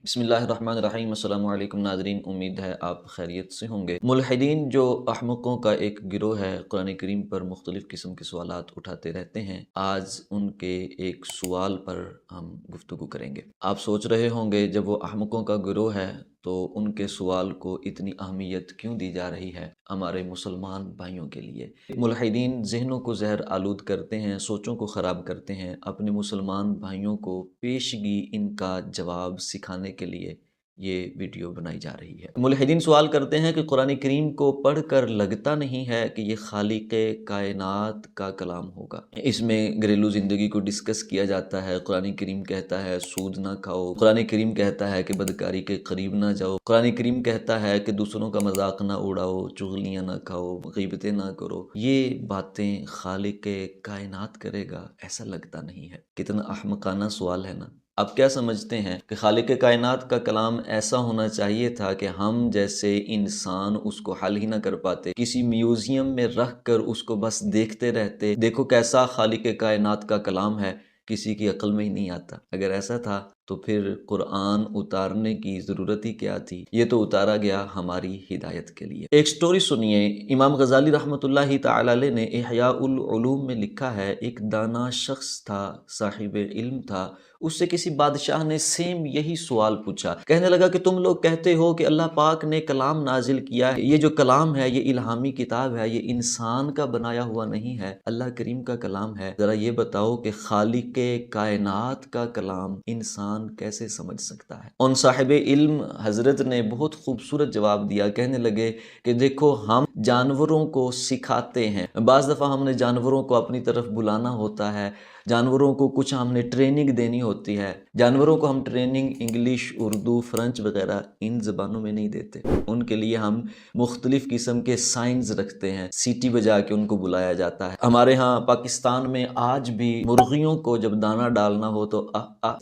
بسم اللہ الرحمن الرحیم۔ السلام علیکم ناظرین، امید ہے آپ خیریت سے ہوں گے۔ ملحدین جو احمقوں کا ایک گروہ ہے، قرآن کریم پر مختلف قسم کے سوالات اٹھاتے رہتے ہیں۔ آج ان کے ایک سوال پر ہم گفتگو کریں گے۔ آپ سوچ رہے ہوں گے جب وہ احمقوں کا گروہ ہے تو ان کے سوال کو اتنی اہمیت کیوں دی جا رہی ہے ہمارے مسلمان بھائیوں کے لیے۔ ملحدین ذہنوں کو زہر آلود کرتے ہیں، سوچوں کو خراب کرتے ہیں، اپنے مسلمان بھائیوں کو پیشگی ان کا جواب سکھانے کے لیے یہ ویڈیو بنائی جا رہی ہے۔ ملحدین سوال کرتے ہیں کہ قرآن کریم کو پڑھ کر لگتا نہیں ہے کہ یہ خالق کائنات کا کلام ہوگا۔ اس میں گھریلو زندگی کو ڈسکس کیا جاتا ہے۔ قرآن کریم کہتا ہے سود نہ کھاؤ، قرآن کریم کہتا ہے کہ بدکاری کے قریب نہ جاؤ، قرآن کریم کہتا ہے کہ دوسروں کا مذاق نہ اڑاؤ، چغلیاں نہ کھاؤ، غیبتیں نہ کرو۔ یہ باتیں خالق کائنات کرے گا ایسا لگتا نہیں ہے۔ کتنا احمقانہ سوال ہے نا۔ آپ کیا سمجھتے ہیں کہ خالق کائنات کا کلام ایسا ہونا چاہیے تھا کہ ہم جیسے انسان اس کو حل ہی نہ کر پاتے، کسی میوزیم میں رکھ کر اس کو بس دیکھتے رہتے، دیکھو کیسا خالق کائنات کا کلام ہے، کسی کی عقل میں ہی نہیں آتا۔ اگر ایسا تھا تو پھر قرآن اتارنے کی ضرورت ہی کیا تھی؟ یہ تو اتارا گیا ہماری ہدایت کے لیے۔ ایک سٹوری سنیے، امام غزالی رحمۃ اللہ تعالی علیہ نے احیاء العلوم میں لکھا ہے، ایک دانا شخص تھا، صاحب علم تھا، اس سے کسی بادشاہ نے سیم یہی سوال پوچھا۔ کہنے لگا کہ تم لوگ کہتے ہو کہ اللہ پاک نے کلام نازل کیا ہے، یہ جو کلام ہے یہ الہامی کتاب ہے، یہ انسان کا بنایا ہوا نہیں ہے، اللہ کریم کا کلام ہے۔ ذرا یہ بتاؤ کہ خالق کائنات کا کلام انسان کیسے سمجھ سکتا ہے؟ ان صاحب علم حضرت نے بہت خوبصورت جواب دیا، کہنے لگے کہ دیکھو ہم جانوروں کو سکھاتے ہیں، بعض دفعہ ہم نے جانوروں کو اپنی طرف بلانا ہوتا ہے، جانوروں کو کچھ ہم نے ٹریننگ دینی ہوتی ہے، جانوروں کو ہم ٹریننگ انگلش، اردو، فرنچ وغیرہ ان زبانوں میں نہیں دیتے، ان کے لیے ہم مختلف قسم کے سائنز رکھتے ہیں، سیٹی بجا کے ان کو بلایا جاتا ہے۔ ہمارے ہاں پاکستان میں آج بھی مرغیوں کو جب دانہ ڈالنا ہو تو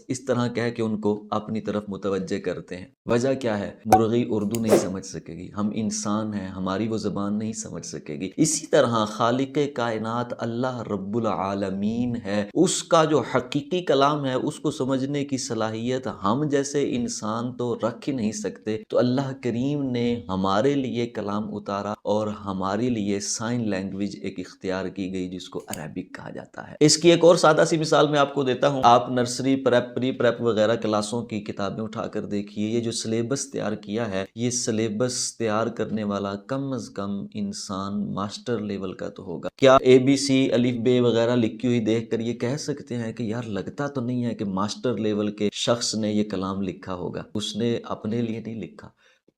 اس طرح کہہ کے ان کو اپنی طرف متوجہ کرتے ہیں۔ وجہ کیا ہے؟ مرغی اردو نہیں سمجھ سکے گی، ہم انسان ہیں، ہماری وہ زبان نہیں سمجھ سکے گی۔ اسی طرح خالق کائنات اللہ رب العالمین ہے، اس کا جو حقیقی کلام ہے اس کو سمجھنے کی صلاحیت ہم جیسے انسان تو رکھ ہی نہیں سکتے، تو اللہ کریم نے ہمارے لیے کلام اتارا اور ہمارے لیے سائن لینگویج ایک اختیار کی گئی جس کو عربک کہا جاتا ہے۔ اس کی ایک اور سادہ سی مثال میں آپ کو دیتا ہوں، آپ نرسری، پریپ، پری پریپ وغیرہ کلاسوں کی کتابیں اٹھا کر دیکھیے، یہ جو سلیبس تیار کیا ہے، یہ سلیبس تیار کرنے والا کم از کم انسان ماسٹر لیول کا تو ہوگا۔ کیا اے بی سی الف بے وغیرہ لکھی ہوئی دیکھ کر یہ کہہ سکتے ہیں کہ یار لگتا تو نہیں ہے کہ ماسٹر لیول کے شخص نے یہ کلام لکھا ہوگا؟ اس نے اپنے لیے نہیں لکھا،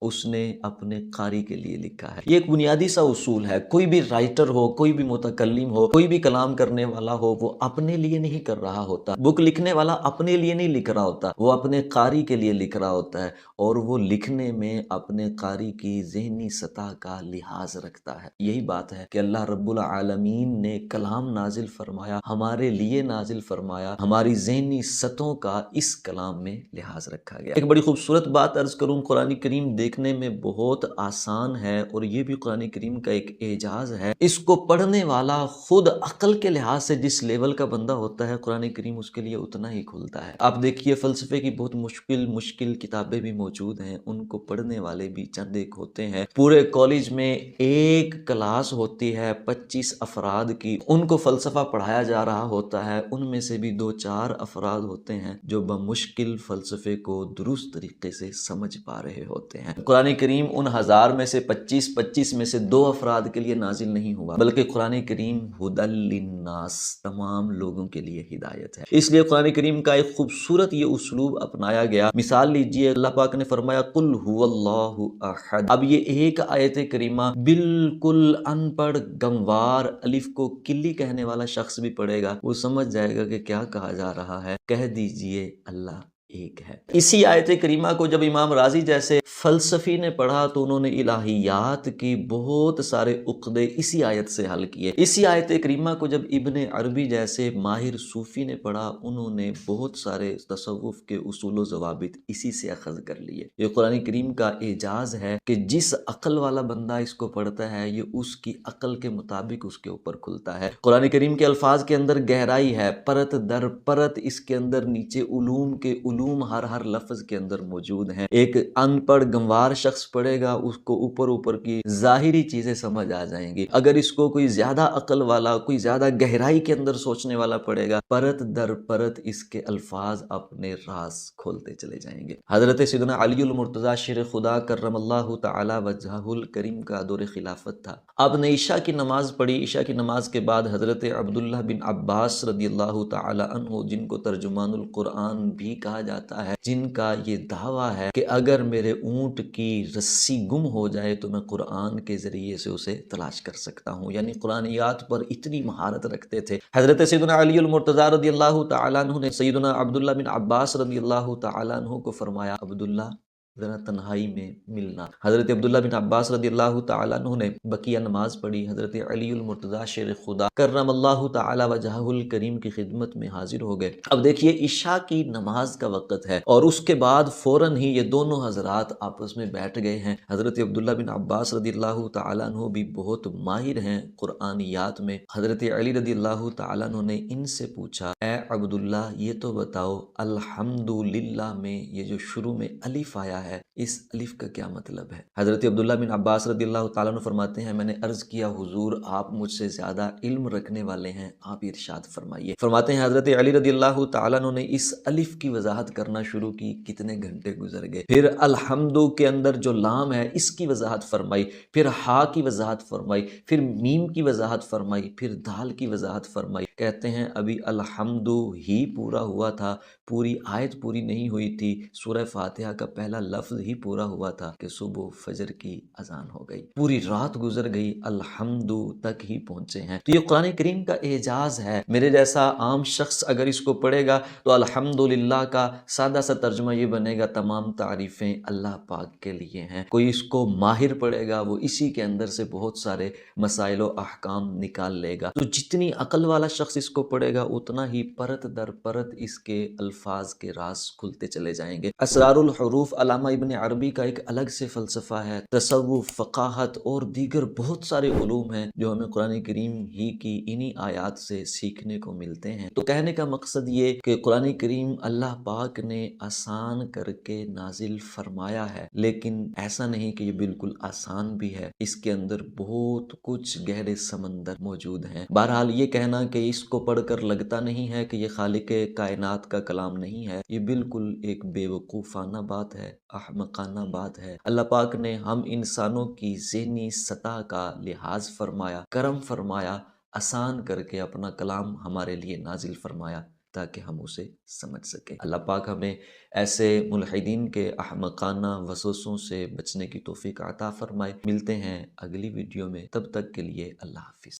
اس نے اپنے قاری کے لیے لکھا ہے۔ یہ ایک بنیادی سا اصول ہے، کوئی بھی رائٹر ہو، کوئی بھی متکلم ہو، کوئی بھی کلام کرنے والا ہو، وہ اپنے لیے نہیں کر رہا ہوتا۔ بک لکھنے والا اپنے لیے نہیں لکھ رہا ہوتا، وہ اپنے قاری کے لیے لکھ رہا ہوتا ہے، اور وہ لکھنے میں اپنے قاری کی ذہنی سطح کا لحاظ رکھتا ہے۔ یہی بات ہے کہ اللہ رب العالمین نے کلام نازل فرمایا، ہمارے لیے نازل فرمایا، ہماری ذہنی سطحوں کا اس کلام میں لحاظ رکھا گیا۔ ایک بڑی خوبصورت بات عرض کروں، قرآن کریم دیکھنے میں بہت آسان ہے، اور یہ بھی قرآن کریم کا ایک اعجاز ہے، اس کو پڑھنے والا خود عقل کے لحاظ سے جس لیول کا بندہ ہوتا ہے، قرآن کریم اس کے لیے اتنا ہی کھلتا ہے۔ آپ دیکھیے فلسفے کی بہت مشکل کتابیں بھی موجود ہیں، ان کو پڑھنے والے بھی چند ایک ہوتے ہیں۔ پورے کالج میں ایک کلاس ہوتی ہے 25 افراد کی، ان کو فلسفہ پڑھایا جا رہا ہوتا ہے، ان میں سے بھی 2-4 افراد ہوتے ہیں جو بمشکل فلسفے کو درست طریقے سے سمجھ پا رہے ہوتے ہیں۔ قرآن کریم ان 1000 میں سے 25 میں سے 2 افراد کے لیے نازل نہیں ہوا، بلکہ قرآن کریم ھدی للناس، تمام لوگوں کے لیے ہدایت ہے۔ اس لیے قرآن کریم کا ایک خوبصورت یہ اسلوب اپنایا گیا۔ مثال لیجئے، اللہ پاک نے فرمایا قل ھو اللہ احد۔ اب یہ ایک آیت کریمہ بالکل ان پڑھ، گنوار، الف کو کلی کہنے والا شخص بھی پڑھے گا، وہ سمجھ جائے گا کہ کیا کہا جا رہا ہے۔ کہہ دیجئے اللہ ایک ہے۔ اسی آیت کریمہ کو جب امام رازی جیسے فلسفی نے پڑھا تو انہوں نے الہیات کی بہت سارے عقدے اسی آیت سے حل کیے۔ اسی آیت کریمہ کو جب ابن عربی جیسے ماہر صوفی نے پڑھا، انہوں نے بہت سارے تصوف کے اصول و ضوابط اسی سے اخذ کر لیے۔ یہ قرآن کریم کا اعجاز ہے کہ جس عقل والا بندہ اس کو پڑھتا ہے، یہ اس کی عقل کے مطابق اس کے اوپر کھلتا ہے۔ قرآن کریم کے الفاظ کے اندر گہرائی ہے، پرت در پرت اس کے اندر نیچے علوم کے علوم ہر لفظ کے اندر موجود ہیں۔ ایک ان پڑھ گنوار شخص پڑھے گا، اس کو اوپر کی ظاہری چیزیں سمجھ آ جائیں گی۔ اگر اس کو کوئی زیادہ عقل والا، کوئی زیادہ گہرائی کے اندر سوچنے والا پڑھے گا، پرت در پرت اس کے الفاظ اپنے راز کھولتے چلے جائیں گے۔ حضرت سیدنا علی المرتضیٰ شیر خدا کرم اللہ تعالی وجہہ الکریم کا دور خلافت تھا۔ آپ نے عشاء کی نماز پڑھی۔ عشاء کی نماز کے بعد حضرت عبداللہ بن عباس رضی اللہ تعالی عنہ، جن کو ترجمان القرآن بھی کہا جاتا ہے، جن کا یہ دعویٰ ہے کہ اگر میرے اونٹ کی رسی گم ہو جائے تو میں قرآن کے ذریعے سے اسے تلاش کر سکتا ہوں، یعنی قرآنیات پر اتنی مہارت رکھتے تھے۔ حضرت سیدنا علی المرتضیٰ رضی اللہ تعالی عنہ نے سیدنا عبداللہ بن عباس رضی اللہ تعالی عنہ کو فرمایا، عبداللہ ذرا تنہائی میں ملنا۔ حضرت عبداللہ بن عباس رضی اللہ تعالیٰ عنہ نے بقیہ نماز پڑھی۔ حضرت علی المرتضیٰ شیر خدا کرم اللہ تعالی وجہہ الکریم کی خدمت میں حاضر ہو گئے۔ اب دیکھیے عشاء کی نماز کا وقت ہے اور اس کے بعد فوراً ہی یہ دونوں حضرات آپس میں بیٹھ گئے ہیں۔ حضرت عبداللہ بن عباس رضی اللہ تعالیٰ عنہ بھی بہت ماہر ہیں قرآنیات میں۔ حضرت علی رضی اللہ تعالیٰ عنہ نے ان سے پوچھا، اے عبداللہ یہ تو بتاؤ الحمدللہ میں یہ جو شروع میں الف آیا ہے، اس الف کا کیا مطلب ہے؟ حضرت عبداللہ بن عباس رضی اللہ تعالیٰ عنہ فرماتے ہیں، میں نے عرض کیا حضور آپ مجھ سے زیادہ علم رکھنے والے ہیں، آپ ارشاد فرمائیے۔ فرماتے ہیں حضرت علی رضی اللہ تعالیٰ عنہ نے اس الف کی وضاحت کرنا شروع کی، کتنے گھنٹے گزر گئے۔ پھر الحمد کے اندر جو لام ہے اس کی وضاحت فرمائی، پھر ہا کی وضاحت فرمائی، پھر میم کی وضاحت فرمائی، پھر دال کی وضاحت فرمائی۔ کہتے ہیں ابھی الحمد ہی پورا ہوا تھا، پوری آیت پوری نہیں ہوئی تھی، سورہ فاتحہ کا پہلا لفظ ہی پورا ہوا تھا کہ صبح فجر کی اذان ہو گئی، پوری رات گزر گئی، الحمد تک ہی پہنچے ہیں۔ تو یہ قرآن کریم کا اعجاز ہے۔ میرے جیسا عام شخص اگر اس کو پڑھے گا تو الحمدللہ کا سادہ سا ترجمہ یہ بنے گا، تمام تعریفیں اللہ پاک کے لیے ہیں۔ کوئی اس کو ماہر پڑھے گا، وہ اسی کے اندر سے بہت سارے مسائل و احکام نکال لے گا۔ تو جتنی عقل والا شخص اس کو پڑھے گا اتنا ہی پرت در پرت اس کے الفاظ کے راز کھلتے چلے جائیں گے۔ اسرار الحروف علامہ ابن عربی کا ایک الگ سے فلسفہ ہے۔ تصوف، فقاہت اور دیگر بہت سارے علوم ہیں جو ہمیں قرآن کریم ہی کی انہی آیات سے سیکھنے کو ملتے ہیں۔ تو کہنے کا مقصد یہ کہ قرآن کریم اللہ پاک نے آسان کر کے نازل فرمایا ہے، لیکن ایسا نہیں کہ یہ بالکل آسان بھی ہے، اس کے اندر بہت کچھ گہرے سمندر موجود ہیں۔ بہرحال یہ کہنا کہ اس کو پڑھ کر لگتا نہیں ہے کہ یہ خالق کائنات کا کلام نہیں ہے، یہ بالکل ایک بے وقوفانہ بات ہے، احمقانہ بات ہے۔ اللہ پاک نے ہم انسانوں کی ذہنی سطح کا لحاظ فرمایا، کرم فرمایا، آسان کر کے اپنا کلام ہمارے لیے نازل فرمایا تاکہ ہم اسے سمجھ سکیں۔ اللہ پاک ہمیں ایسے ملحدین کے احمقانہ وسوسوں سے بچنے کی توفیق عطا فرمائے۔ ملتے ہیں اگلی ویڈیو میں، تب تک کے لیے اللہ حافظ۔